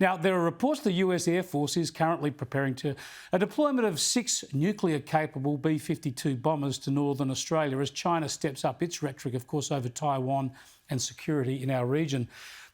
Now, there are reports the US Air Force is currently preparing a deployment of 6 nuclear-capable B-52 bombers to northern Australia as China steps up its rhetoric, of course, over Taiwan and security in our region.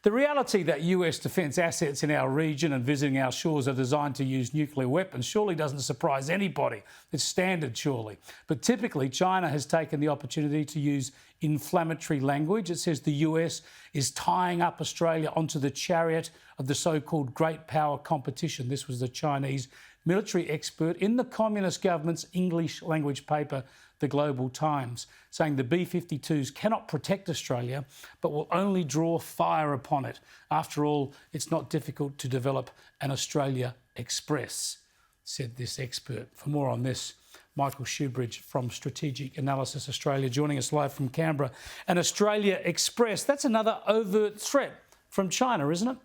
The reality that US defence assets in our region and visiting our shores are designed to use nuclear weapons surely doesn't surprise anybody. It's standard, surely. But typically, China has taken the opportunity to use inflammatory language. It says the US is tying up Australia onto the chariot of the so-called great power competition. This was the Chinese military expert in the communist government's English language paper, The Global Times, saying the B-52s cannot protect Australia, but will only draw fire upon it. After all, it's not difficult to develop an Australia Express, said this expert. For more on this, Michael Shoebridge from Strategic Analysis Australia joining us live from Canberra. An Australia Express, that's another overt threat from China, isn't it?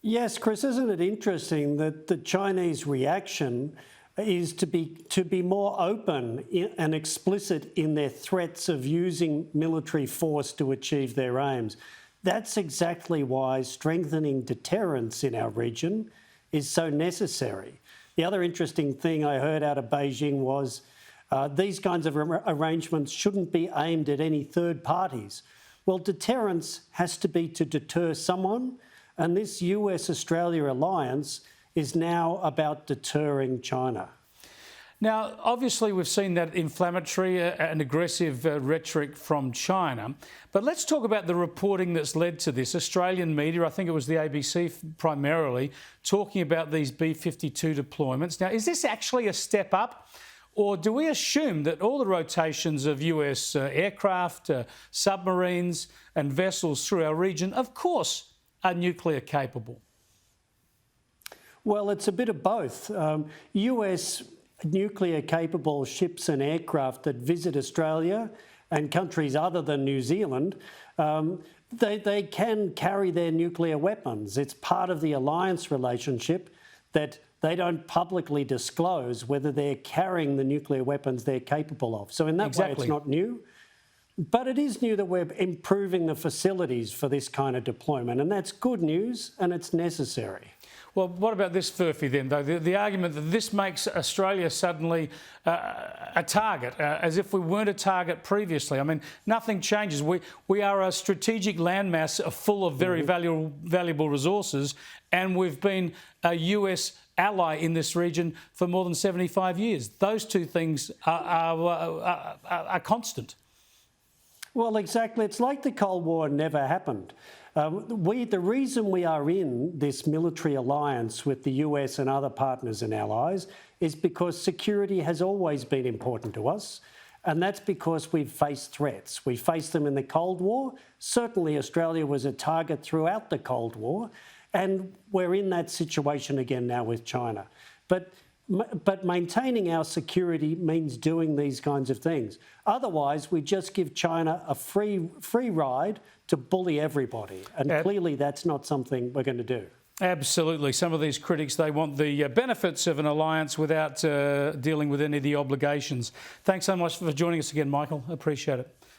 Yes, Chris, isn't it interesting that the Chinese reaction is to be more open and explicit in their threats of using military force to achieve their aims? That's exactly why strengthening deterrence in our region is so necessary. The other interesting thing I heard out of Beijing was these kinds of arrangements shouldn't be aimed at any third parties. Well, deterrence has to be to deter someone, and this US-Australia alliance is now about deterring China. Now, obviously, we've seen that inflammatory and aggressive rhetoric from China. But let's talk about the reporting that's led to this. Australian media, I think it was the ABC primarily, talking about these B-52 deployments. Now, is this actually a step up? Or do we assume that all the rotations of US aircraft, submarines and vessels through our region, of course, are nuclear capable? Well, it's a bit of both. US nuclear-capable ships and aircraft that visit Australia and countries other than New Zealand, they can carry their nuclear weapons. It's part of the alliance relationship that they don't publicly disclose whether they're carrying the nuclear weapons they're capable of. So in that way, it's not new. But it is new that we're improving the facilities for this kind of deployment, and that's good news and it's necessary. Well, what about this, Furphy, then, though? The argument that this makes Australia suddenly a target, as if we weren't a target previously. I mean, nothing changes. We are a strategic landmass full of very valuable resources, and we've been a US ally in this region for more than 75 years. Those two things are constant. Well, exactly. It's like the Cold War never happened. The reason we are in this military alliance with the US and other partners and allies is because security has always been important to us. And that's because we've faced threats. We faced them in the Cold War. Certainly Australia was a target throughout the Cold War. And we're in that situation again now with China. But maintaining our security means doing these kinds of things. Otherwise, we just give China a free ride to bully everybody. And clearly that's not something we're going to do. Absolutely. Some of these critics, they want the benefits of an alliance without dealing with any of the obligations. Thanks so much for joining us again, Michael. Appreciate it.